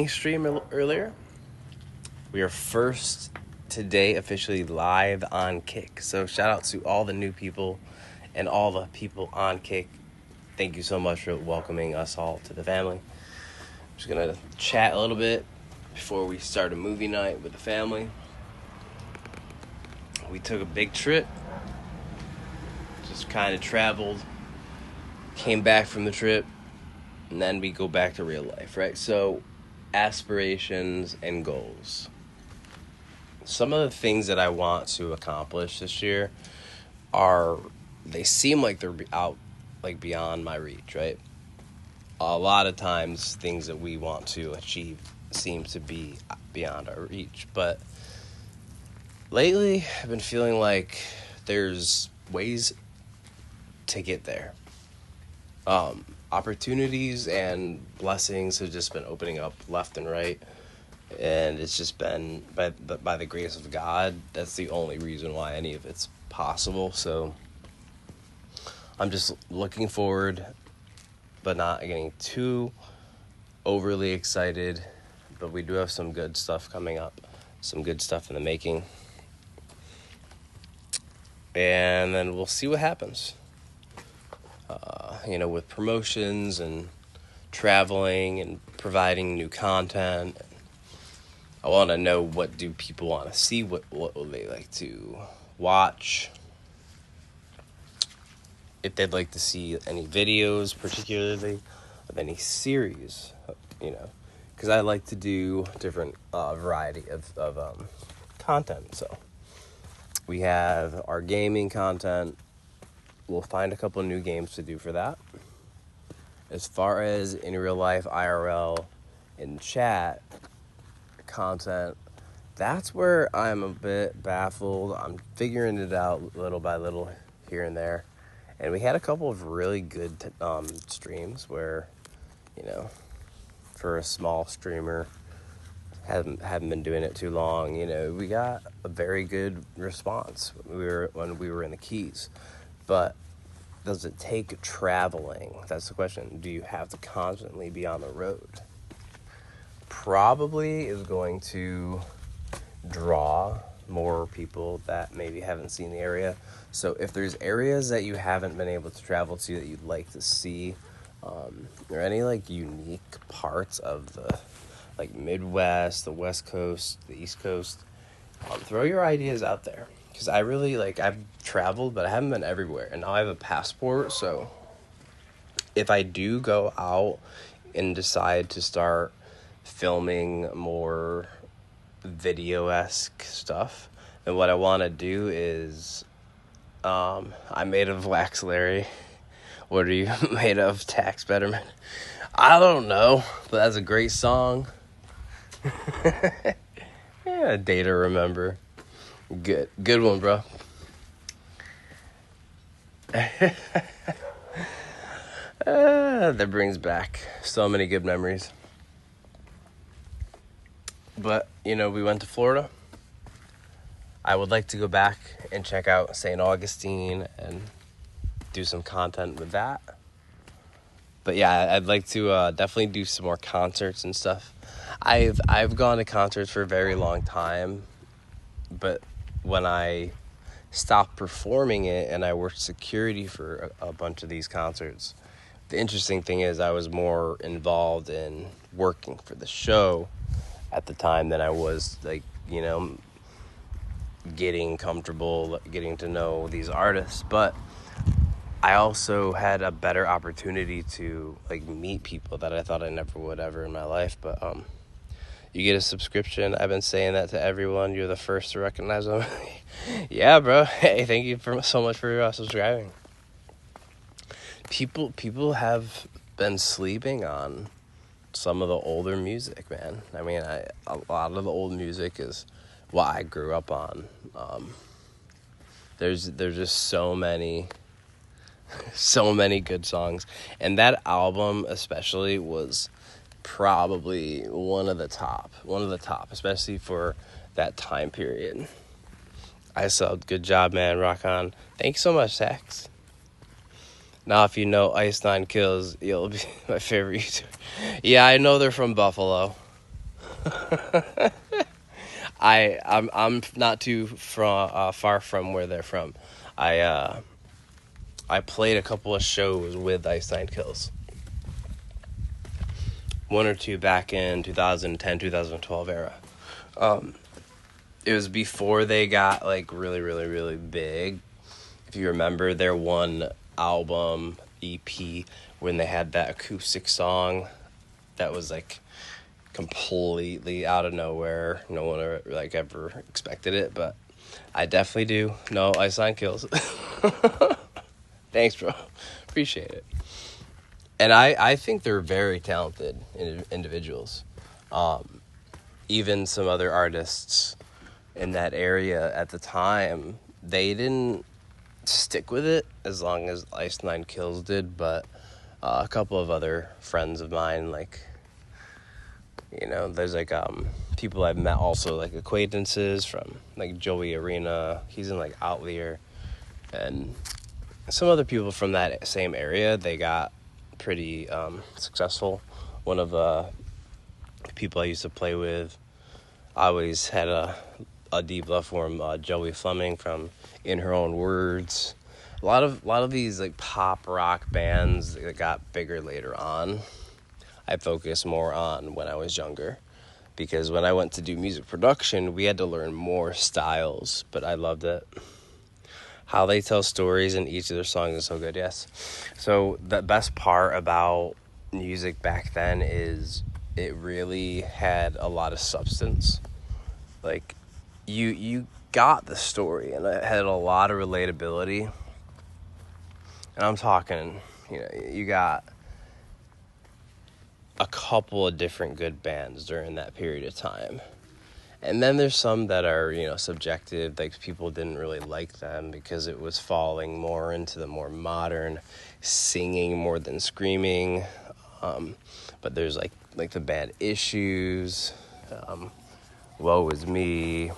stream earlier. We are first today officially live on Kick. So shout out to all the new people and all the people on Kick. Thank you so much for welcoming us all to the family. I'm just gonna chat a little bit before we start a movie night with the family. We took a big trip. Just kind of traveled, came back from the trip, and then we go back to real life, right? So, aspirations and goals. Some of the things that I want to accomplish this year they seem like they're out, like beyond my reach, right? A lot of times things that we want to achieve seem to be beyond our reach, but lately I've been feeling like there's ways to get there. Opportunities and blessings have just been opening up left and right, and it's just been by the grace of God. That's the only reason why any of it's possible. So I'm just looking forward, but not getting too overly excited. But we do have some good stuff coming up, some good stuff in the making, and then we'll see what happens. With promotions and traveling and providing new content. I want to know, what do people want to see? What will they like to watch? If they'd like to see any videos, particularly of any series, because I like to do different variety of content. So we have our gaming content. We'll find a couple of new games to do for that. As far as in real life, IRL, and chat content, that's where I'm a bit baffled. I'm figuring it out little by little here and there. And we had a couple of really good streams where, for a small streamer, haven't been doing it too long, we got a very good response when we were in the Keys. But does it take traveling? That's the question. Do you have to constantly be on the road? Probably is going to draw more people that maybe haven't seen the area. So if there's areas that you haven't been able to travel to that you'd like to see, or any unique parts of the Midwest, the West Coast, the East Coast, throw your ideas out there. Because I really, I've traveled, but I haven't been everywhere. And now I have a passport, so if I do go out and decide to start filming more video-esque stuff, then what I want to do is, I'm made of wax, Larry. What are you made of, Tax Betterment? I don't know, but that's a great song. Yeah, a day to remember. Good one, bro. That brings back so many good memories. But, we went to Florida. I would like to go back and check out St. Augustine and do some content with that. But yeah, I'd like to definitely do some more concerts and stuff. I've gone to concerts for a very long time, but when I stopped performing it and I worked security for a bunch of these concerts, the interesting thing is I was more involved in working for the show at the time than I was getting comfortable, getting to know these artists. But I also had a better opportunity to meet people that I thought I never would ever in my life. But you get a subscription. I've been saying that to everyone. You're the first to recognize them. Yeah, bro. Hey, thank you so much for subscribing. People have been sleeping on some of the older music, man. I mean, a lot of the old music is what I grew up on. There's just so many good songs, and that album especially was probably one of the top, especially for that time period. I subbed. Good job, man. Rock on. Thank you so much, Sax. Now, if you know Ice 9 Kills, you'll be my favorite YouTuber. Yeah, I know they're from Buffalo. I'm not too far from where they're from. I uh, I played a couple of shows with Ice Nine Kills. One or two back in 2010, 2012 era. It was before they got like really, really, really big. If you remember their one album EP when they had that acoustic song that was like completely out of nowhere. No one like ever expected it, but I definitely do. No, Ice Nine Kills. Thanks, bro. Appreciate it. And I think they're very talented individuals. Even some other artists in that area at the time, they didn't stick with it as long as Ice Nine Kills did, but a couple of other friends of mine, like, there's like people I've met also, like acquaintances from like Joey Arena. He's in like Outlier, and some other people from that same area. They got pretty successful. One of the people I used to play with, I always had a deep love for him. Joey Fleming from In Her Own Words. A lot of these like pop rock bands that got bigger later on, I focused more on when I was younger, because when I went to do music production, we had to learn more styles, but I loved it. How they tell stories in each of their songs is so good, yes. So the best part about music back then is it really had a lot of substance. Like, you got the story, and it had a lot of relatability. And I'm talking, you got a couple of different good bands during that period of time. And then there's some that are, subjective, like people didn't really like them because it was falling more into the more modern singing more than screaming. But there's like the band Issues, Woe Is Me.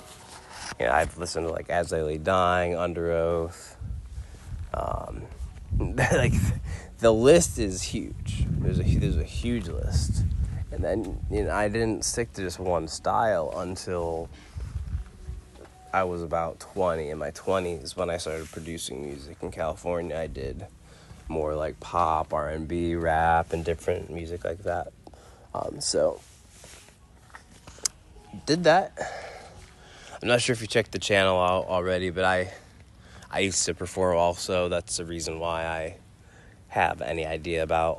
I've listened to like As I Lay Dying, Under Oath. Like the list is huge. There's a huge list. And then, I didn't stick to just one style until I was about 20. In my 20s, when I started producing music in California, I did more like pop, R&B, rap, and different music like that. So, did that. I'm not sure if you checked the channel out already, but I used to perform also. That's the reason why I have any idea about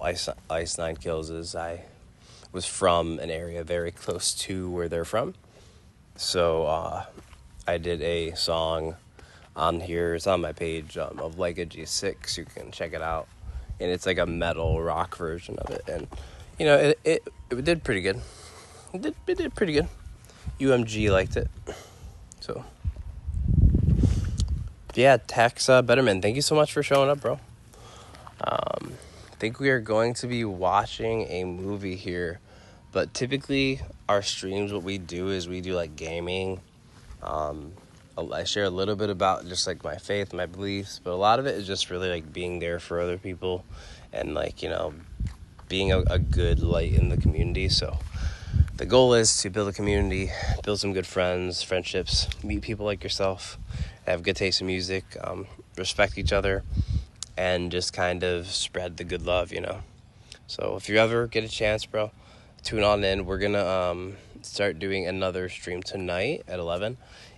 Ice Nine Kills is I was from an area very close to where they're from. So I did a song on here. It's on my page of Like a G6. You can check it out. And it's like a metal rock version of it. And, it did pretty good. It did pretty good. UMG liked it. So, yeah, Tex Betterman, thank you so much for showing up, bro. I think we are going to be watching a movie here, but typically our streams, what we do is we do like gaming. I share a little bit about just like my faith, my beliefs, but a lot of it is just really like being there for other people and like, being a good light in the community. So the goal is to build a community, build some good friendships, meet people like yourself, have good taste in music, respect each other, and just kind of spread the good love, So if you ever get a chance, bro, tune on in. We're going to start doing another stream tonight at 11,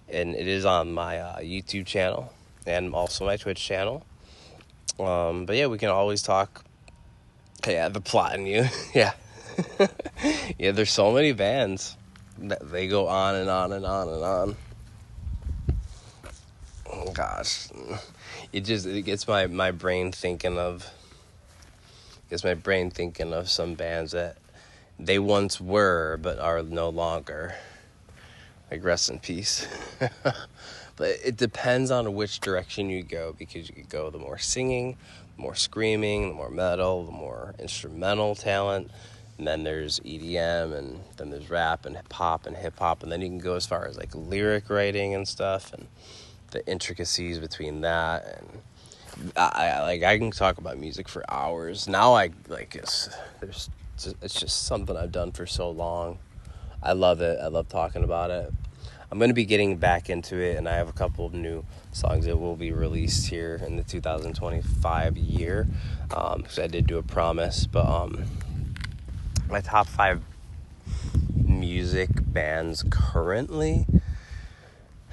and it is on my YouTube channel and also my Twitch channel. But yeah, we can always talk. Hey, I have a plot in you. Yeah. Yeah, there's so many bands that they go on and on and on and on. Oh, gosh. It gets my brain thinking of some bands that they once were but are no longer. Like, rest in peace. But it depends on which direction you go, because you could go the more singing, the more screaming, the more metal, the more instrumental talent. And then there's EDM, and then there's rap and pop and hip hop, and then you can go as far as like lyric writing and stuff, and the intricacies between that. And I can talk about music for hours. Now it's just something I've done for so long. I love it. I love talking about it. I'm going to be getting back into it, and I have a couple of new songs that will be released here in the 2025 year. Because I did do a promise, but my top 5 music bands currently.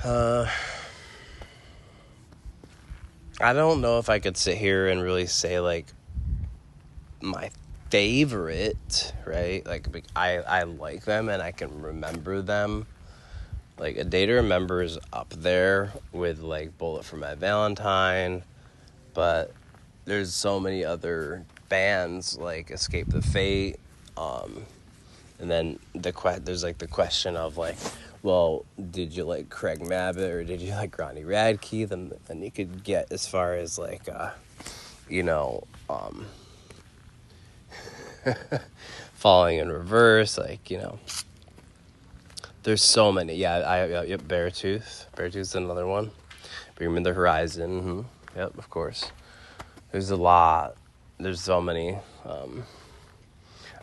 I don't know if I could sit here and really say like my favorite, right? Like I like them and I can remember them. Like A Day to Remember is up there with like Bullet for My Valentine, but there's so many other bands like Escape the Fate, and then there's like the question of like, well, did you like Craig Mabbitt or did you like Ronnie Radke? Then you could get as far as like, you know, Falling in Reverse, like, you know. There's so many. Yeah, yep, Beartooth. Beartooth's another one. Bring Me the Horizon. Mm-hmm. Yep, of course. There's a lot. There's so many.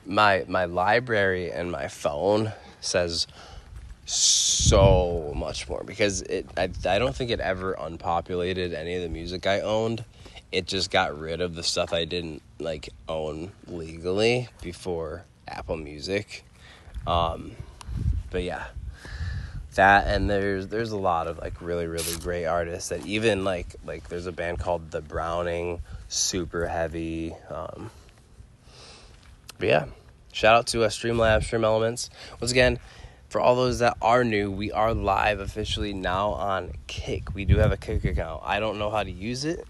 My library and my phone says so much more because I don't think it ever unpopulated any of the music I owned. It just got rid of the stuff I didn't like own legally before Apple Music. But yeah, that, and there's a lot of like really great artists that even like there's a band called The Browning, super heavy. But yeah, shout out to Streamlabs, Stream Elements. Once again, for all those that are new, we are live officially now on Kick. We do have a Kick account. I don't know how to use it.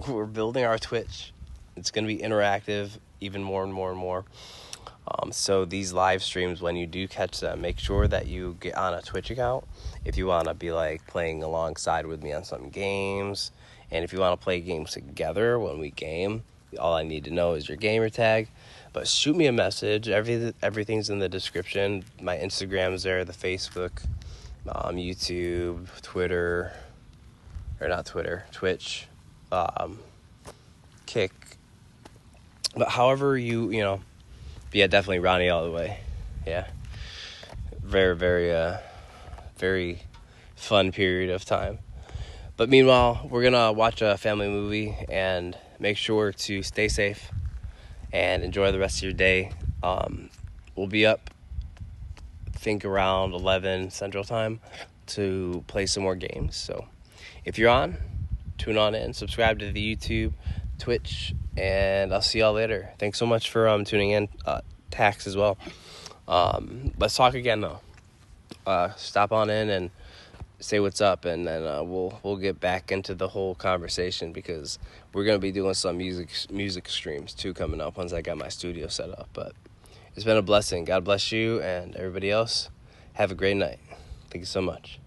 We're building our Twitch. It's going to be interactive even more and more and more. So these live streams, when you do catch them, make sure that you get on a Twitch account if you want to be like playing alongside with me on some games. And if you want to play games together when we game, all I need to know is your gamer tag. But shoot me a message. Everything's in the description. My Instagram's there, the Facebook, YouTube, Twitter, or not Twitter, Twitch, Kick. But however you know. Yeah, definitely Ronnie all the way. Yeah. Very, very fun period of time. But meanwhile, we're going to watch a family movie and make sure to stay safe and enjoy the rest of your day. We'll be up, I think, around 11 Central Time to play some more games. So if you're on, tune on in, subscribe to the YouTube, Twitch, and I'll see y'all later. Thanks so much for tuning in. Tax as well. Let's talk again though. Stop on in and say what's up, and then we'll get back into the whole conversation because we're gonna be doing some music streams too coming up once I got my studio set up. But it's been a blessing. God bless you and everybody else. Have a great night. Thank you so much.